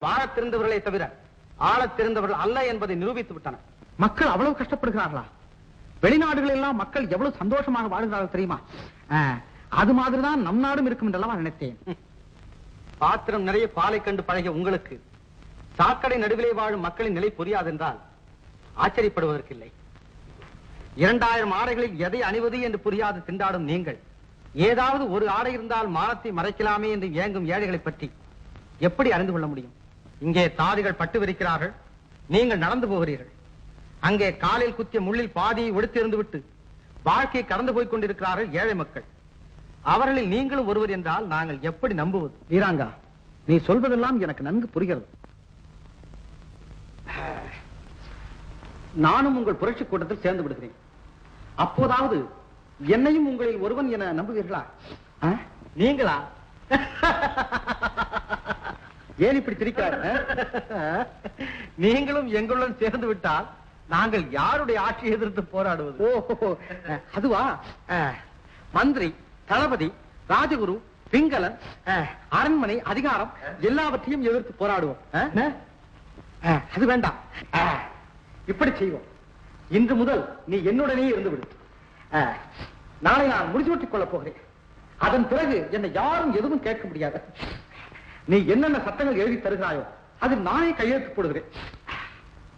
வாழத் தெரிந்தவர்களை தவிர ஆளத் தெரிந்தவர்கள் அல்ல என்பதை நிரூபித்து விட்டனர். மக்கள் அவ்வளவு கஷ்டப்படுகிறார்களா? வெளிநாடுகள் எல்லாம் மக்கள் எவ்வளவு சந்தோஷமாக வாழ்கிறார்கள் தெரியுமா? அது மாதிரிதான் நம் நாடும் இருக்கும் என்றெல்லாம் நினைத்தேன். பாத்திரம் நிறைய பாலை கண்டு பழகிய உங்களுக்கு சாக்கடை நடுவிலே வாழும் மக்களின் நிலை புரியாதென்றால் ஆச்சரியப்படுவதற்கில்லை. 2000 ஆடைகளில் எதை அணிவது என்று புரியாது திண்டாடும் நீங்கள் ஏதாவது ஒரு ஆடை இருந்தால் மானத்தை மறைக்கலாமே என்று ஏங்கும் ஏழைகளை பற்றி எப்படி அறிந்து கொள்ள முடியும்? இங்கே தாதிகள் பட்டு விரிக்கிறார்கள், நீங்கள் நடந்து போகிறீர்கள். அங்கே காலில் குத்திய முள்ளில் பாதியை ஒடுத்திருந்து விட்டு வாழ்க்கையை கடந்து போய்க் கொண்டிருக்கிறார்கள் ஏழை மக்கள். அவர்களில் நீங்களும் ஒருவர் என்றால் நாங்கள் எப்படி நம்புவது? வீராங்கா, நீ சொல்வதெல்லாம் எனக்கு நன்கு புரிகிறது. நானும் உங்கள் புரட்சி கூட்டத்தில் சேர்ந்து விடுகிறேன். அப்போதாவது என்னையும் உங்களில் ஒருவன் என நம்புவீர்களா? நீங்களா? ஏன் இப்படி திரிக்கிறார்? நீங்களும் எங்களுடன் சேர்ந்து விட்டால் நாங்கள் யாருடைய ஆட்சியை எதிர்த்து போராடுவது? ஓ, அதுவா? மந்திரி, தளபதி, ராஜகுரு, பிங்களன், அரண்மனை, அதிகாரம் எல்லாவற்றையும் எதிர்த்து போராடுவோம். அது வேண்டாம். இப்படி செய்வோம். இன்று முதல் நீ என்னுடனே இருந்து விடு. நாளை நான் முடிச்சுவிட்டுக் கொள்ளப் போகிறேன். அதன் பிறகு என்னை யாரும் எதுவும் கேட்க முடியாது. நீ என்னென்ன சட்டங்கள் எழுதி தருகிறாயோ அதில் நானே கையெழுத்து போடுகிறேன்.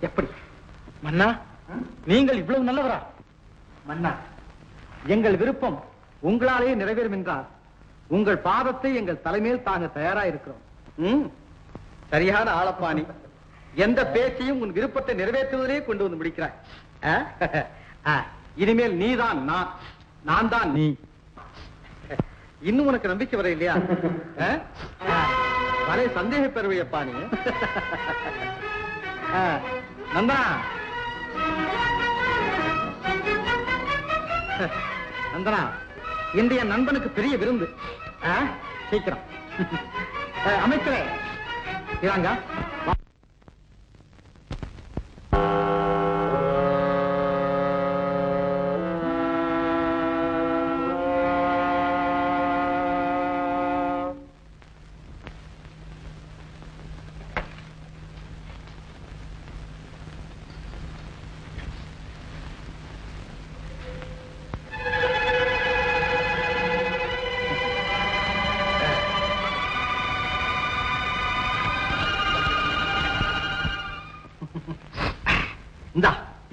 எப்படி மன்னா? நீங்கள் இவ்வளவு நல்லவரா? மன்னா, எங்கள் விருப்பம் உங்களாலேயே நிறைவேறும் என்றால் உங்கள் பாதத்தை எங்கள் தலைமையில் தாங்க தயாரா இருக்கிறோம். சரியான ஆளப்பாணி. எந்த பேச்சையும் உன் விருப்பத்தை நிறைவேற்றுவதிலே கொண்டு வந்து முடிக்கிறாய். இனிமேல் நீதான் நான் தான் நீ. இன்னும் உனக்கு நம்பிக்கை வர இல்லையா? வரை சந்தேக பெறுவையப்பா நீ. நந்தா, நந்தனா, இன்றைய நண்பனுக்கு பெரிய விருந்து. சீக்கிரம் அமைச்சரே. இதாங்க.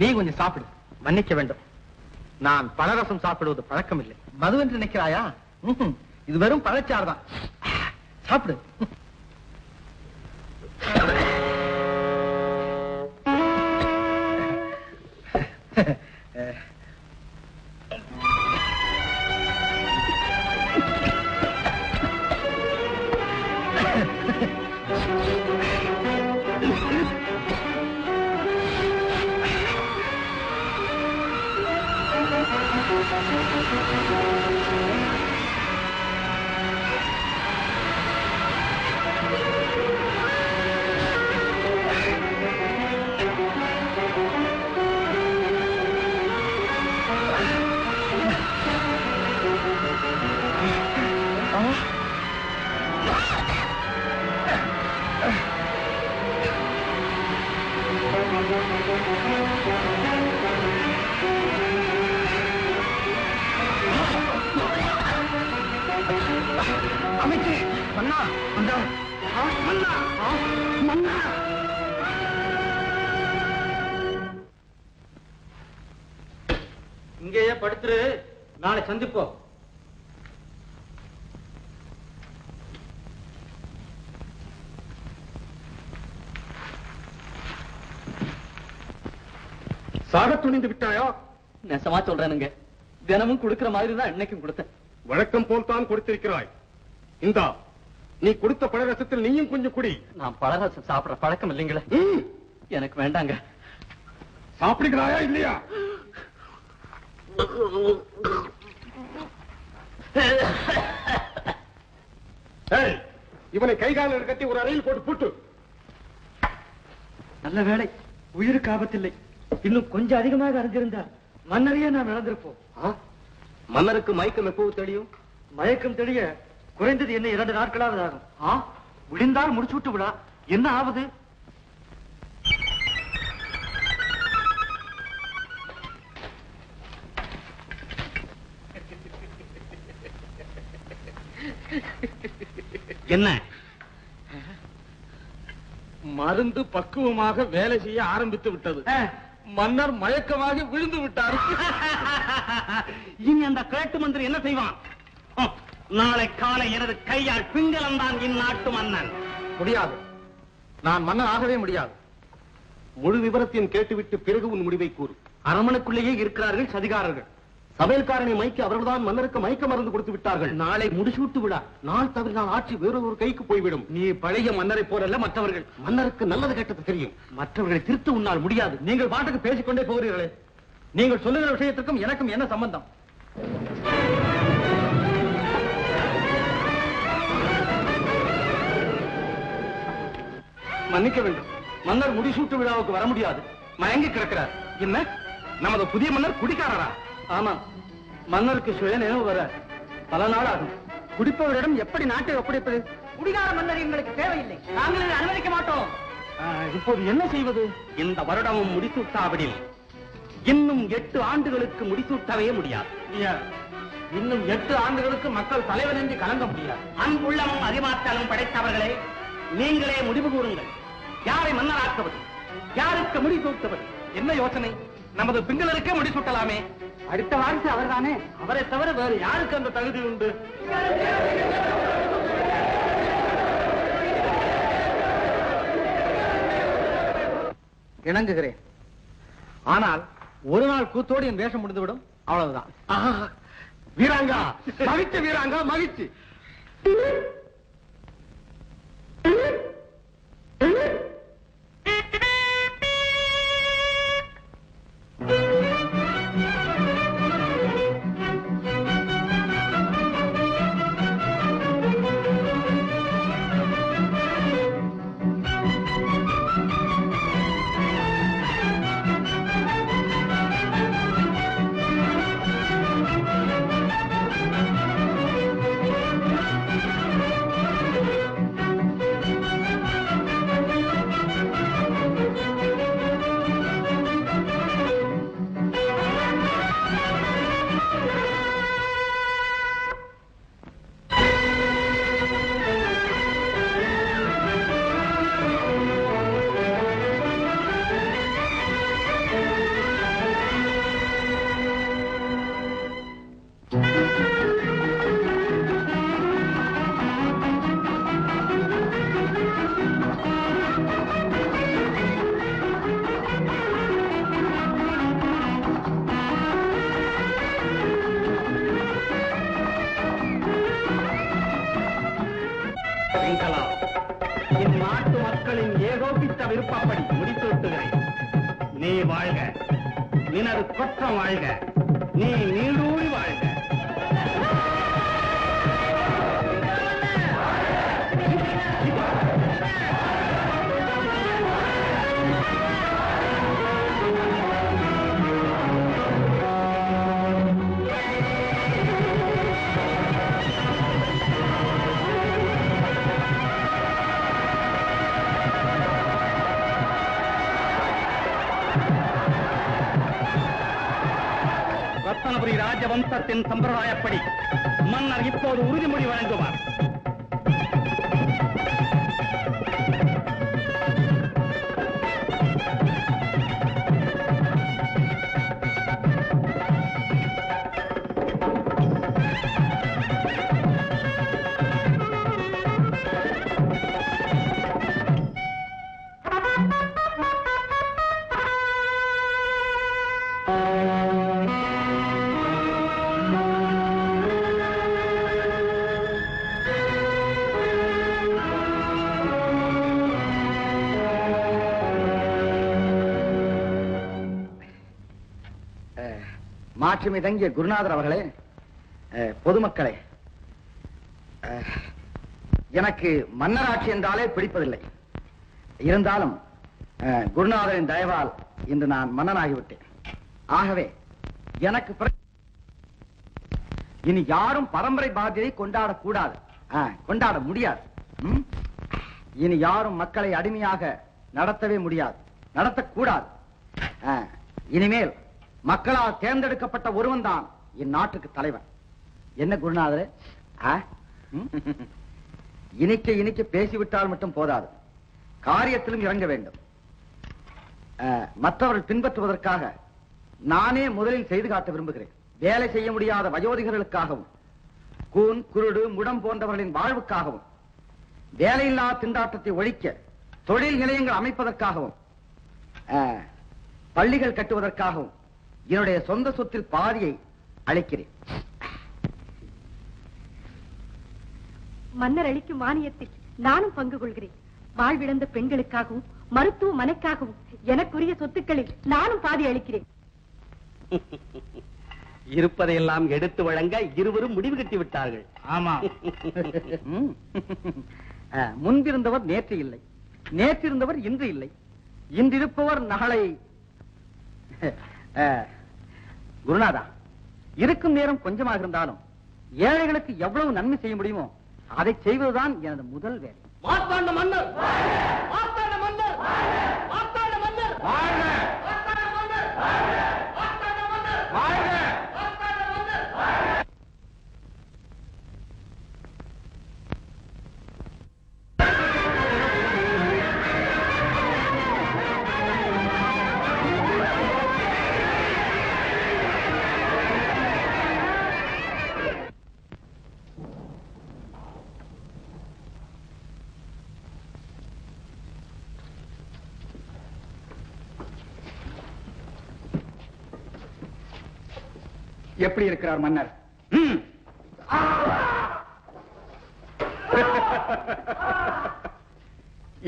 நீ கொஞ்சம் சாப்பிடு. மன்னிக்க வேண்டும், நான் பழரசம் சாப்பிடுவது பழக்கம் இல்லை. மது என்று நினைக்கிறாயா? இது வெறும் பழச்சாறு தான். சாப்பிடு. இங்கேயே படுத்துரு, நாளை சந்திப்போம். சாக துணிந்து விட்டாயா? நெசமா சொல்றேனுங்க, தினமும் கொடுக்கிற மாதிரி தான் இன்னைக்கும் கொடுத்தேன். வழக்கம் போல் தான் கொடுத்திருக்கிறாய். இந்தா, நீ கொடுத்த பழரசத்தில் நீயும் கொஞ்சம் குடி. நான் பழரசம் சாப்பிடுற பழக்கம் இல்லைங்களே. எனக்கு வேண்டாங்க. சாப்பிடுகிறாயா இல்லையா? இவனை கைகாலில் கட்டி ஒரு அறையில் போட்டு பூட்டு. நல்ல வேளை, உயிருக்கு ஆபத்தில்லை. இன்னும் கொஞ்சம் அதிகமாக அறிஞ்சிருந்தார் மன்னரையே நாம் இழந்திருப்போம். மன்னருக்கு மயக்கம் எப்போது தெரியும்? மயக்கம் தெளிய குறைந்தது என்ன 2 நாட்களாவது ஆகும். விழுந்தால் முடிச்சு விட்டு விடா. என்ன ஆகுது? என்ன? மருந்து பக்குவமாக வேலை செய்ய ஆரம்பித்து விட்டது. மன்னர் மயக்கமாக விழுந்து விட்டார். இனி அந்த கிழட்டு மந்திரி என்ன செய்வான்? நாளை காலை எனது கையால் பிங்களம் தான் இந்நாட்டு மன்னன். முடியாது, நான் மன்னன் ஆகவே முடியாது. முழு விவரத்தையும் கேட்டுவிட்டு பிறகு உன் முடிவை கூறு. அரண்மனைக்குள்ளேயே இருக்கிறார்கள் சதிகாரர்கள். சமையல்காரனை மயக்கி அவர்கள்தான் மன்னருக்கு மயக்க மருந்து கொடுத்து விட்டார்கள். நாளை முடிசூட்டு விழா. நாள் தவறினால் ஆட்சி வேறொரு கைக்கு போய்விடும். நீ பழைய மன்னரை போரல்ல மற்றவர்கள். மன்னருக்கு நல்லது கெட்டது தெரியும். மற்றவர்களை திருத்த உன்னால் முடியாது. நீங்கள் பாட்டுக்கு பேசிக்கொண்டே போகிறீர்களே. நீங்கள் சொல்லுகிற விஷயத்திற்கும் எனக்கும் என்ன சம்பந்தம்? மன்னிக்க வேண்டும், மன்னர் முடிசூட்டு விழாவுக்கு வர முடியாது. மயங்கி கிடக்கிறார். என்ன, நமது புதிய மன்னர் குடிக்காரரா? ஆமா, மன்னருக்கு சுய நினைவு வர பல நாள் ஆகும். குடிப்பவரிடம் எப்படி நாட்டை ஒப்படைப்பது? குடிகார மன்னர் எங்களுக்கு தேவையில்லை, நாங்கள் இதை அனுமதிக்க மாட்டோம். இப்போது என்ன செய்வது? இந்த வருடமும் முடிசூட்டாவிடில் இன்னும் 8 ஆண்டுகளுக்கு முடிசூட்டவே முடியாது. இன்னும் 8 ஆண்டுகளுக்கு மக்கள் தலைவன் என்று கலங்க முடியாது. அன்புள்ளமும் அறிவாற்றலும் படைத்தவர்களே, நீங்களே முடிவு கூறுங்கள். யாரை மன்னராக்குவது, யாருக்கு முடிசூட்டுவது? என்ன யோசனை? நமது பிங்களருக்கே முடிசூட்டலாமே. அடுத்த வாரிசு அவர்தானே. அவரை தவிர வேறு யாருக்கு அந்த தகுதி உண்டு? இணங்குகிறேன். ஆனால் ஒரு நாள் கூத்தோடு என் வேஷம் முடிந்துவிடும், அவ்வளவுதான். வீராங்கா, மகிழ்ச்சி வீராங்கா, மகிழ்ச்சி. இந்நாட்டு மக்களின் ஏகோபித்த விருப்பப்படி முடிசூட்டுகிறேன். நீ வாழ்க, நினது கொற்றம் வாழ்க, நீ நீடூழி வாழ்க. ரத்தனபுரி ராஜவம்சத்தின் சம்பிரதாயப்படி மன்னர் இப்போது உறுதிமொழி வழங்குவார். மாற்றுமை தங்கிய குருநாதர் அவர்களே, பொதுமக்களே, எனக்கு மன்னராட்சி என்றாலே பிடிப்பதில்லை. இருந்தாலும் குருநாதரின் தயவால் இன்று நான் மன்னனாகிவிட்டேன். ஆகவே எனக்கு இனி யாரும் பரம்பரை பாத்தியை கொண்டாடக்கூடாது, கொண்டாட முடியாது. இனி யாரும் மக்களை அடிமையாக நடத்தவே முடியாது, நடத்தக்கூடாது. இனிமேல் மக்களால் தேர்ந்தெடுக்கப்பட்ட ஒருவன் தான் இந்நாட்டுக்கு தலைவன். என்ன குருநாதரே, இனிக்க இனிக்க பேசிவிட்டால் மட்டும் போதாது, காரியத்திலும் இறங்க வேண்டும். மற்றவர்கள் பின்பற்றுவதற்காக நானே முதலில் செய்து காட்ட விரும்புகிறேன். வேலை செய்ய முடியாத வயோதிகர்களுக்காகவும், கூன் குருடு முடம் போன்றவர்களின் வாழ்வுக்காகவும், வேலையில்லா திண்டாட்டத்தை ஒழிக்க தொழில் நிலையங்கள் அமைப்பதற்காகவும், பள்ளிகள் கட்டுவதற்காகவும் என்னுடைய சொந்த சொத்தில் பாதியை அளிக்கிறேன். மன்னர் அளிக்கும் மானியத்தில் நானும் பங்கு கொள்கிறேன். வாழ்விழந்த பெண்களுக்காகவும் மருத்துவமனைக்காகவும் எனக்குரிய சொத்துக்களில் நானும் பாதி அளிக்கிறேன். இருப்பதையெல்லாம் எடுத்து வழங்க இருவரும் முடிவு கட்டி விட்டார்கள். ஆமா. முன்பிருந்தவர் நேற்று இல்லை, நேற்றிருந்தவர் இன்று இல்லை, இன்றிருப்பவர் நாளை. குருநாதா, இருக்கும் நேரம் கொஞ்சமாக இருந்தாலும் ஏழைகளுக்கு எவ்வளவு நன்மை செய்ய முடியுமோ அதை செய்வதுதான் எனது முதல் வேலை. மார்த்தாண்ட மன்னர், மார்த்தாண்ட மன்னர், மார்த்தாண்ட மன்னர், வாழ்க! மார்த்தாண்ட மன்னர், மார்த்தாண்ட மன்னர், வாழ்க! மார்த்தாண்ட மன்னர். எப்படி இருக்கிறார் மன்னர்?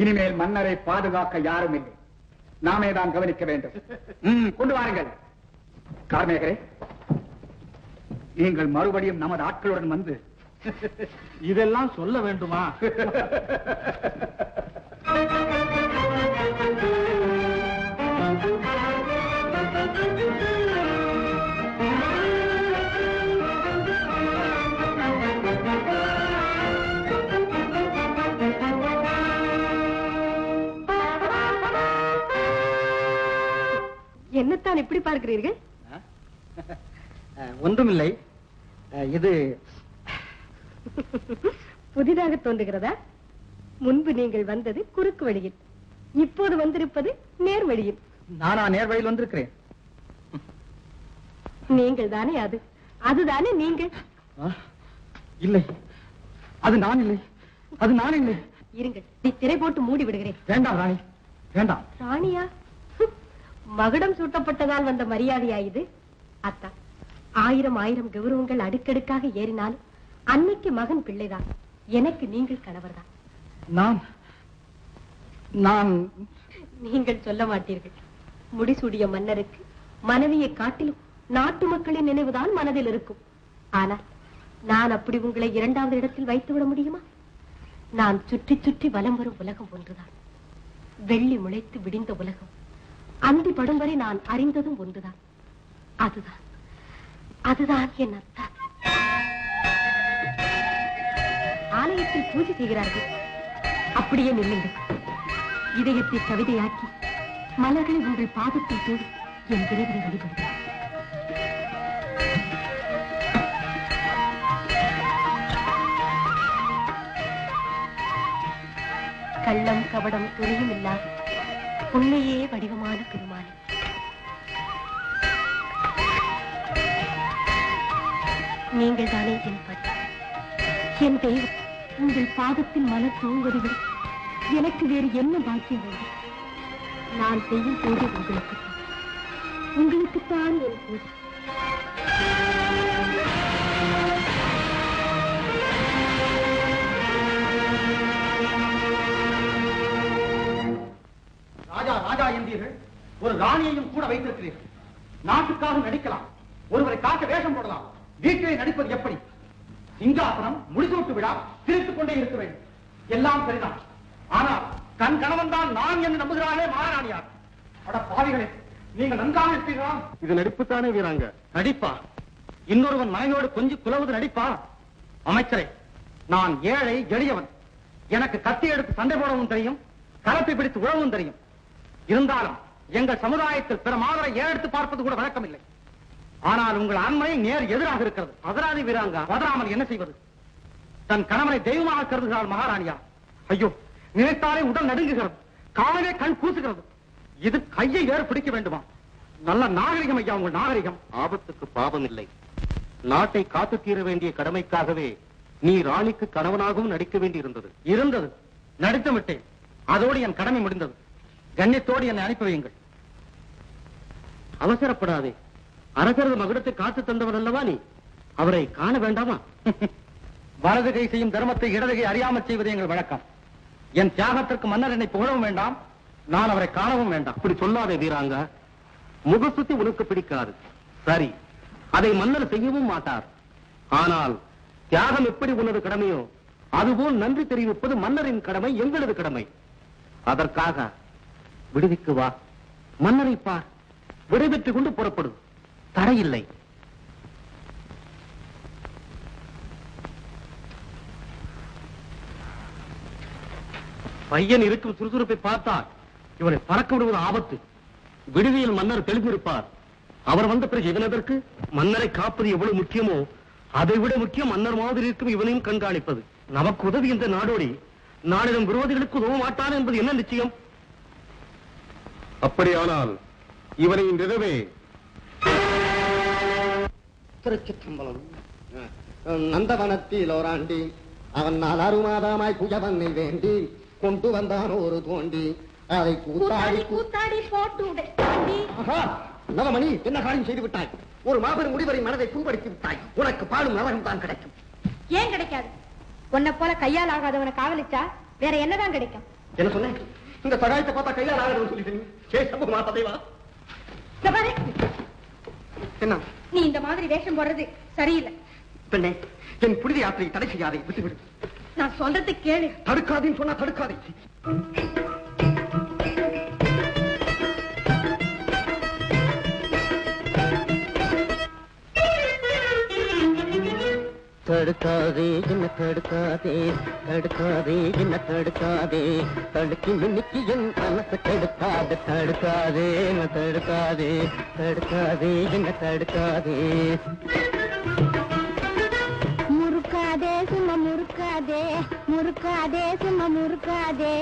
இனிமேல் மன்னரை பாதுகாக்க யாரும் இல்லை, நாமே தான் கவனிக்க வேண்டும். கொண்டு வாருங்கள். கார்மேகரே, நீங்கள் மறுபடியும் நமது ஆட்களுடன் வந்து இதெல்லாம் சொல்ல வேண்டுமா? என்னத்தான் இப்படி பார்க்கிறீர்கள்? ஒன்றுமில்லை, இது புதிதாக தோன்றுகிறதா? முன்பு நீங்கள் வந்தது குறுக்கு வழியில், இப்போது வந்திருப்பது நேர் வழியில். நானா நேர் வழியில் வந்திருக்கிறேன்? நீங்கள் தானே அது, அதுதானே நீங்கள். இல்லை, அது நான் இல்லை, அது நான் இல்லை. இருங்கள், நீ திரை போட்டு மூடி விடுகிறேன். வேண்டாம் ராணி, வேண்டாம். ராணியா? மகுடம் சூட்டப்பட்டதால் வந்த மரியாதையா இது? அத்தா, 1000 கௌரவங்கள் அடுக்கடுக்காக ஏறினாலும் அன்னைக்கு மகன் பிள்ளைதான், எனக்கு நீங்கள் கணவர்தான். நான் நீங்கள் சொல்ல மாட்டீர்கள். முடிசூடிய மன்னருக்கு மனைவியை காட்டிலும் நாட்டு மக்களின் நினைவுதான் மனதில் இருக்கும். ஆனால் நான் அப்படி உங்களை 2வது இடத்தில் வைத்து விட முடியுமா? நான் சுற்றி சுற்றி வலம் வரும் உலகம் ஒன்றுதான், வெள்ளி முளைத்து விடிந்த உலகம். அந்தி படும் வரை நான் அறிந்ததும் ஒன்றுதான், அதுதான் அதுதான் என் அத்தா. ஆலயத்தில் பூஜை செய்கிறார்கள், அப்படியே நில்லுங்கள். இதயத்தை கவிதையாக்கி மலர்களை உங்கள் பாதத்தில் தூவி என் இறைவனை வழிபடுகிறேன். கள்ளம் கவடம் துணியும் இல்லாத உண்மையே வடிவமான பெருமானே, நீங்கள் தானே என் பதி, என் தெய்வம். உங்கள் பாதத்தில் மலர் தூங்குவதை விட எனக்கு வேறு என்ன பாக்கியம் வேண்டும்? நான் செய்யும் பூஜை உங்களுக்குத்தான் என் பூஜை. ராஜா ராஜா என்றீர்கள், ஒரு ராணியையும் கூட வைத்திருக்கிறீர்கள். நாட்டுக்காக நடிக்கலாம், ஒருவரை காக்க வேஷம் போடலாம், வீட்டிலே நடிப்பது எப்படி? சிங்காசனம், முடிசூட்டு விழா, சிரித்துக் கொண்டே இருக்க வேண்டும், எல்லாம் சரிதான். ஆனால் தன் கணவன் தான் நான் என்று நம்புகிறானே மகாராணியார். அட பாவிகளே, நீங்கள் நன்றாக இருப்பீர்களா? இது நடிப்புத்தானே வீராங்க? நடிப்பா? இன்னொருவன் மனைவியோடு கொஞ்சம் குலவுது நடிப்பா? அமைச்சரே, நான் ஏழை எளியவன், எனக்கு கத்தி எடுத்து சண்டை போடவும் தெரியும், கலப்பை பிடித்து உழவும் தெரியும். இருந்தாலும் எங்கள் சமுதாயத்தில் பிற மாதரை ஏறெடுத்து பார்ப்பது கூட வழக்கம் இல்லை. ஆனால் உங்கள் ஆண்மை நேர் எதிராக இருக்கிறது. பதராதி வீராங்கா, பதறாமல் என்ன செய்வது? தன் கணவனை தெய்வமாக கருதுகிறாள் மகாராணியா. ஐயோ, நினைத்தாலே உடல் நடுங்குகிறது, காலவே கண் கூசுகிறது. இது கையை ஏறு பிடிக்க வேண்டுமா? நல்ல நாகரிகம் ஐயா உங்கள் நாகரிகம். ஆபத்துக்கு பாவம் இல்லை. நாட்டை காத்து தீர வேண்டிய கடமைக்காகவே நீ ராணிக்கு கணவனாகவும் நடிக்க வேண்டி இருந்தது. நடித்து விட்டேன். அதோடு என் கடமை முடிந்தது. கண்ணியத்தோடு என்னை அனுப்பி வையுங்கள். அவசரப்படாதே. அரசரது மகுடத்தை காத்து தந்தவர் அல்லவா நீ? அவரை காண வேண்டாமா? வலது கை செய்யும் தர்மத்தை இடது கை அறியாமல் செய்வது எங்கள் வழக்கம். என் தியாகத்திற்கு மன்னர் என்னை புகழவும் வேண்டாம், நான் அவரை காணவும் வேண்டாம். அப்படி சொல்லாதே வீராங்கா. முகசுத்தி உனக்கு பிடிக்காது. சரி, அதை மன்னர் செய்யவும் மாட்டார். ஆனால் தியாகம் எப்படி உனது கடமையோ அதுபோல் நன்றி தெரிவிப்பது மன்னரின் கடமை, எங்களது கடமை. அதற்காக விடுவிக்கு வா, மன்னரை பார், விடைபெற்றுக் கொண்டு புறப்படும். தடையில்லை. பையன் இருக்கும் சுறுசுறுப்பை பார்த்தால் இவனை பறக்க விடுவது ஆபத்து. விடுதியில் மன்னர் தெளிந்திருப்பார். அவர் வந்த பிறகு இவனதற்கு மன்னரை காப்பது எவ்வளவு முக்கியமோ அதை விட முக்கியம் மன்னர் மாதிரி இருக்கும் இவனையும் கண்காணிப்பது. நமக்கு உதவி இந்த நாடோடி நாளிடம் விரோதிகளுக்கு உதவ மாட்டான் என்பது என்ன நிச்சயம்? அப்படியானால் இவனை இன்றிரவே திருச்சிற்றம்பலம். நந்தவனத்தில் ஓராண்டி அவன் அருமாதமாய் குயவனை வேண்டி கொண்டு வந்தான் ஒரு தோண்டி. அதை கூத்தாடி போட்டு நவமணி, என்ன காரியம் செய்து விட்டாய்? ஒரு மாபெரும் முடிவரை மனதை புண்படுத்தி விட்டாய். உனக்கு பாலும் நரகம் தான் கிடைக்கும். ஏன் கிடைக்காது? உன்னை போல கையால் ஆகாதவனை காவலிச்சா வேற என்னதான் கிடைக்கும்? என்ன சொன்னேன்? இந்த சகாயத்தை பார்த்தா கையால் ஆகாதவன் சொல்லிட்டேன். என்ன நீ இந்த மாதிரி வேஷம் போடுறது சரியில்லை. பெண்ணே, என் புனித யாத்திரை தடை செய்யாதே, விட்டுவிடு. நான் சொல்றது கேளு. தடுக்காதேன்னு சொன்னா தடுக்காதே. தடுக்காதே என்ன தடுக்காதே, தடுக்காதே என்ன தடுக்காதே, தடுக்கி மின்னிக்கு என் மனசை தடுக்காதே, தடுக்காதே என்ன தடுக்காதே, தடுக்காதே என்ன தடுக்காதே. முறுக்காதே சும்மா முறுக்காதே, முறுக்காதே சும்மா முறுக்காதே,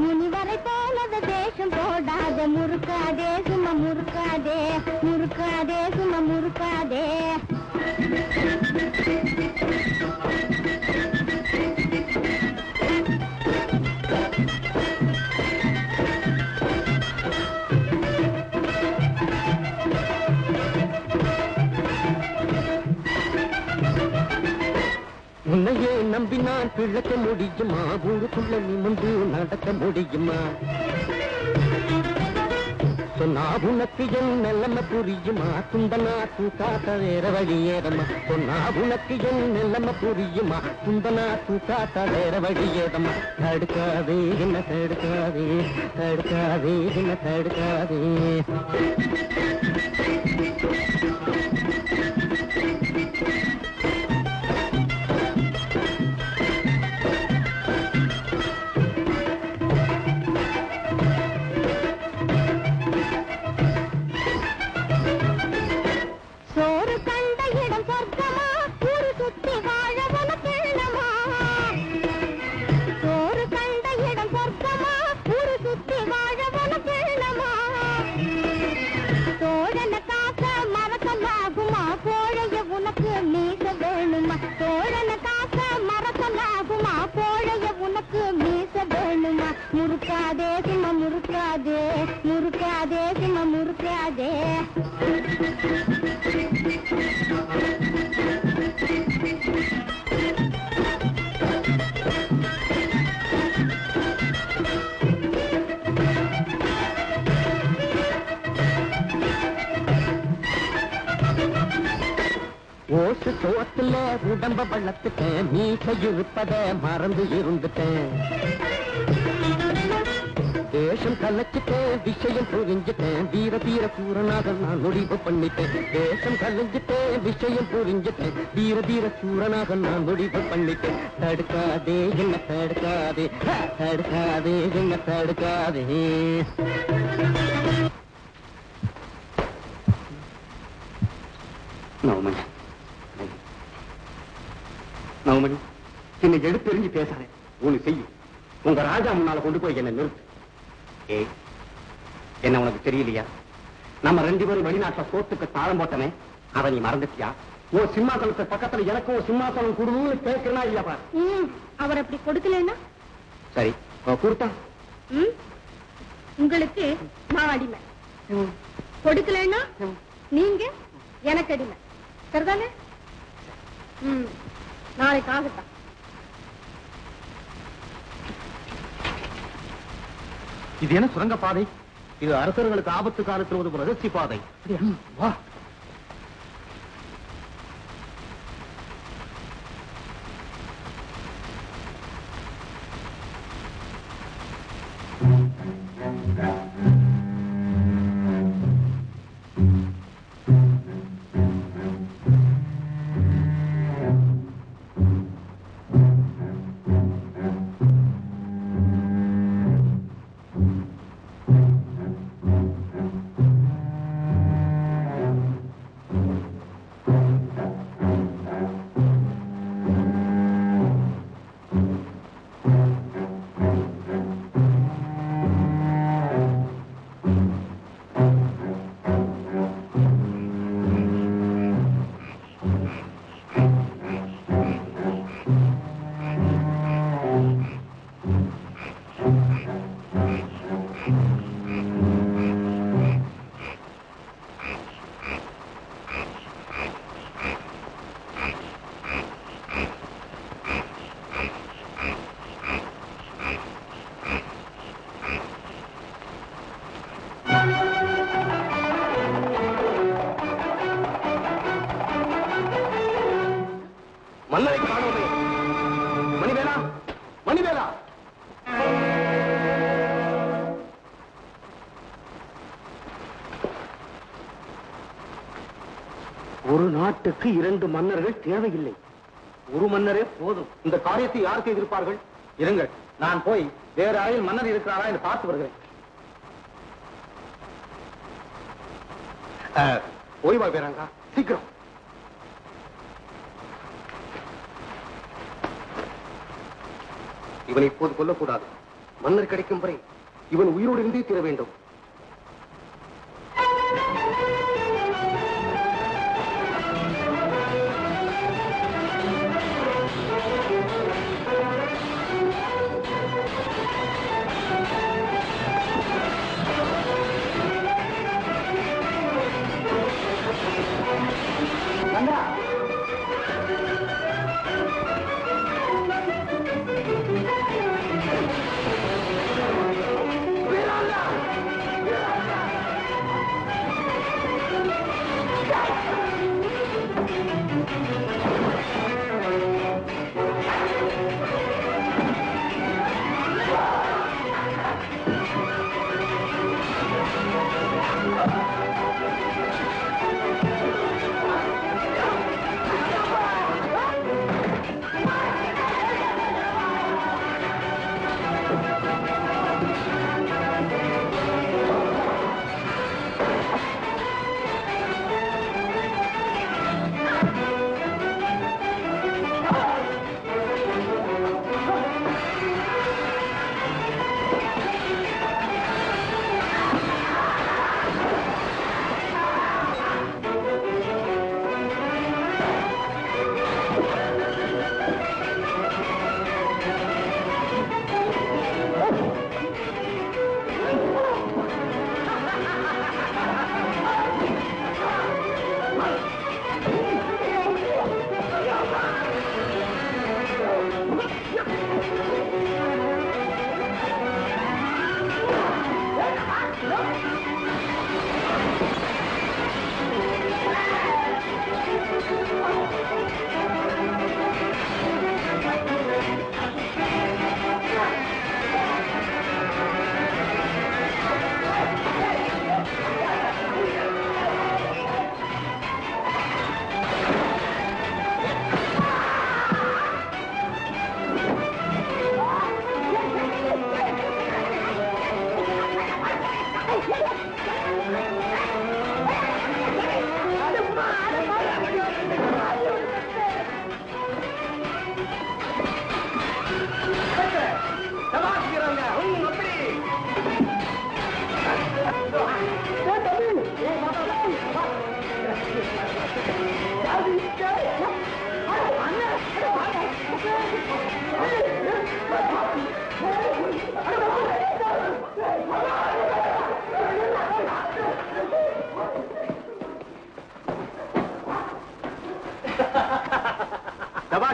முனிவரை போலத தேசம் போடாதே, முறுக்காதே சும்மா முறுக்காதே, முறுக்காதே சும்மா முறுக்காதே. உன்னையே நம்பினான் பிழைக்க முடியுமா? ஊருக்குள்ள நிமிந்து நடக்க முடியுமா? சொன்னா உனக்கு என் நிலைமை புரியுமா? துந்தனா தூக்காத்த வேற வழியேதமா? சொன்னா உனக்கு என் நிலைமை புரியுமா? துந்தனா தூக்காத்த வேற வழியேதமா? தடுக்காதே என்ன தடுக்காதே, தடுக்காதே என்ன தடுக்காதே. சோறு கண்ட இடம் சொர்க்கமா, ஊரு சுத்தி வாழ வனப்பேணமா. சோறு கண்ட இடம் சொர்க்கமா, ஊரு சுத்தி வாழ வனப்பேணமா. தோழனை காக்க மறக்கலாகுமா? கோழைய உனக்கு மீச வேணுமா? தோழனை காக்க மறக்கலாகுமா? கோழைய உனக்கு மீச வேணுமா? முறுக்காதே சும்மா முறுக்காதே, முறுக்காதே சும்மா முறுக்காதே. ஓசு சோத்துல உடம்ப வளர்த்துட்டேன், மீசை இருப்பத மறந்து இருந்துட்டேன். வேஷம் கலைச்சிட்டேன் விஷயம் புரிஞ்சிட்டேன் வீர தீர சூரனாக நான் முடிவு பண்ணிட்டேன் வேஷம் கலைஞ்சிட்டேன் விஷயம் புரிஞ்சிட்டேன் வீர தீர சூரனாக நான் முடிவு பண்ணிட்டேன் தடுக்காதே என்ன தடுக்காதே தடுக்காதே என்ன தடுக்காதே நவமணி நவமணி என்னை எடுத்தெறிஞ்சு பேசுறேன் ஒண்ணு செய்யும் உங்க ராஜா முன்னால கொண்டு போய் என்ன நிறுத்து ஏய் என்ன உனக்கு தெரியலையா நம்ம 2 பேரும் வெளிநாட்டுல சோத்துக்கு தாளம் போட்டனே அதை நீ மறந்துட்டியா ஓ சிம்மாசனத்துக்கு பக்கத்துல எனக்கும் ஒரு சிம்மாசனம் கொடுன்னு கேட்கிறனா இல்லையா பாரு அவர் அப்படி கொடுக்கலன்னா சரி கொடுத்தா உங்களுக்கு நான் அடிமை கொடுக்கலன்னா நீங்க எனக்கு அடிமை சரிதானே நாளைக்கு ஆகட்டும் இது என்ன சுரங்க பாதை இது அரசர்களுக்கு ஆபத்து காலத்தில் ஒரு ரகசிய பாதை வா மன்னரை காணோமே மணிவேலா மணிவேலா ஒரு நாட்டுக்கு 2 மன்னர்கள் தேவையில்லை ஒரு மன்னரே போதும் இந்த காரியத்தை யார் செய்திருப்பார்கள் இருங்கள் நான் போய் வேற அறையில் மன்னர் இருக்கிறாரா என்று பார்த்து வருகிறேன் ஓய்வா பேராங்க சீக்கிரம் இவனை இப்போது கொல்லக்கூடாது மன்னர் கிடைக்கும் வரை இவன் உயிரோடு இருந்தே தீர வேண்டும்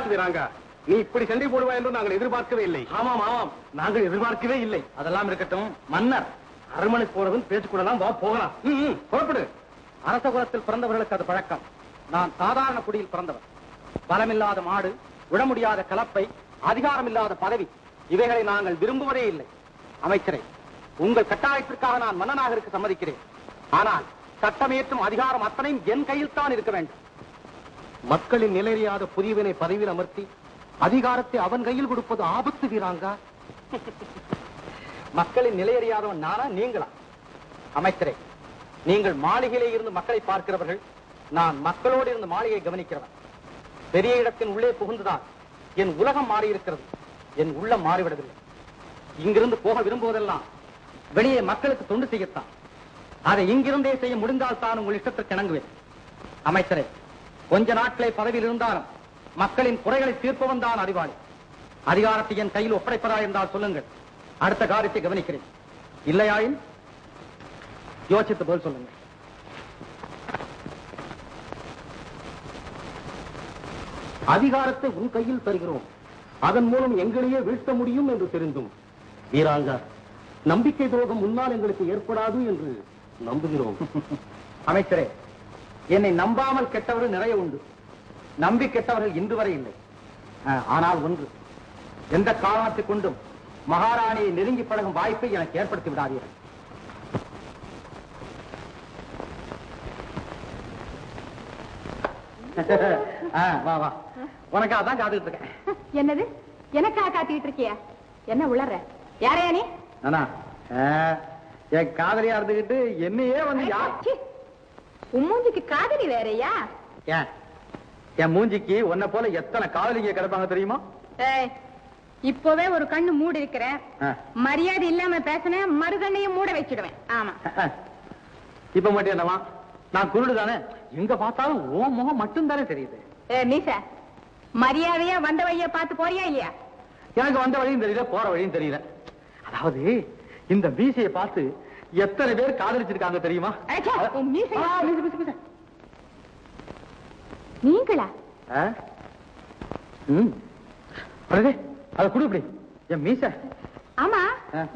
சபாஷ் வீராங்க, நீ இப்படி சண்டை போடுவாய் என்று நாங்கள் எதிர்பார்க்கவே இல்லை. ஆமாம் ஆமாம், நாங்கள் எதிர்பார்க்கவே இல்லை. அதெல்லாம் இருக்கட்டும். மன்னர் அரண்மனை போறதும் பேச்சுக்கூடலாம், வா போகலாம். புறப்படு. அரச குலத்தில் பிறந்தவர்களுக்கு அது பழக்கம். நான் சாதாரண குடியில் பிறந்தவர். பலமில்லாத மாடு, விட முடியாத கலப்பை, அதிகாரம் இல்லாத பதவி, இவைகளை நாங்கள் விரும்புவதே இல்லை. அமைச்சரே, உங்கள் கட்டாயத்திற்காக நான் மன்னனாக இருக்க சம்மதிக்கிறேன். ஆனால் சட்டமேற்றும் அதிகாரம் அத்தனையும் என் கையில் தான் இருக்க வேண்டும். மக்களின் நிலையாத புதியவனை பதவியில் அமர்த்தி அதிகாரத்தை அவன் கையில் கொடுப்பது ஆபத்து வீராங்கா. மக்களின் நிலையறியாதவன் நானா நீங்களா? அமைச்சரே, நீங்கள் மாளிகையிலே இருந்து மக்களை பார்க்கிறவர்கள், நான் மக்களோடு இருந்து மாளிகையை கவனிக்கிறவன். பெரிய இடத்தின் உள்ளே புகுந்துதான் என் உலகம் மாறியிருக்கிறது, என் உள்ளம் மாறிவிடவில்லை. இங்கிருந்து போக விரும்புவதெல்லாம் வெளியே மக்களுக்கு தொண்டு செய்யத்தான். அதை இங்கிருந்தே செய்ய முடிந்தால் தான் உங்கள் இஷ்டத்திற்கு இணங்குவேன். அமைச்சரே, கொஞ்ச நாட்களே பதவியில் இருந்தாலும் மக்களின் குறைகளை தீர்ப்பவன் தான் அறிவாளி. அதிகாரத்தை என் கையில் ஒப்படைப்பதா என்றால் சொல்லுங்கள், அடுத்த காரியத்தை கவனிக்கிறேன். இல்லையாயின் யோசித்து பதில் சொல்லுங்கள். அதிகாரத்தை உன் கையில் தருகிறோம், அதன் மூலம் எங்களையே வீழ்த்த முடியும் என்று தெரிந்தும் வீராங்கா, நம்பிக்கை துரோகம் முன்னால் எங்களுக்கு ஏற்படாது என்று நம்புகிறோம். அமைச்சரே, என்னை நம்பாமல் கெட்டவர்கள் நிறைய உண்டு. நம்பி கெட்டவர்கள் இன்று வரை இல்லை. ஆனால் ஒன்று, எந்த காரணத்தை கொண்டும் மகாராணியை நெருங்கி பழகும் வாய்ப்பை எனக்கு ஏற்படுத்தி விடாதீர்கள். வா வா, உனக்காக தான் காத்துக்கிட்டு இருக்கேன். என்னது எனக்காக காத்திட்டு இருக்கியா? என்ன உளற? யாரையா நீ? நானா? என் காதலியா இருந்துகிட்டு என்னையே வந்து உன் மூஞ்சிக்கு காதலி வேறயா? ஏன் என் மூஞ்சிக்கு உன்னை போல எத்தனை காதலிங்க கிடப்பாங்க தெரியுமா? இப்பவே ஒரு கண்ணு மூடி இருக்கிறேன். மரியாதை இல்லாம பேசின மறுகண்ணையும் மூட வச்சிடுவேன். ஆமா, இப்ப மட்டும் என்னவா? நான் குருடு தானே, எங்க பார்த்தாலும் ஓ முகம் மட்டும் தானே தெரியுது. மீச, மரியாதையா வந்த வழிய பார்த்து போறியா இல்லையா? எனக்கு வந்த வழியும் தெரியல, போற வழியும் தெரியல. அதாவது இந்த மீசையை பார்த்து எத்தனை பேர் காதலிச்சிருக்காங்க தெரியுமா? நீங்களா? அதை குடு இப்படி என் மீச. ஆமா,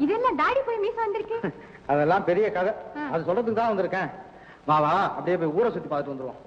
இதெல்லாம் தாடி போய் மீச வந்திருக்கு. அதெல்லாம் பெரிய கதை, அது சொல்றதுக்கு தான் வந்திருக்கேன். வா வா, அப்படியே போய் ஊரை சுத்தி பார்த்துட்டு வந்துருவோம்.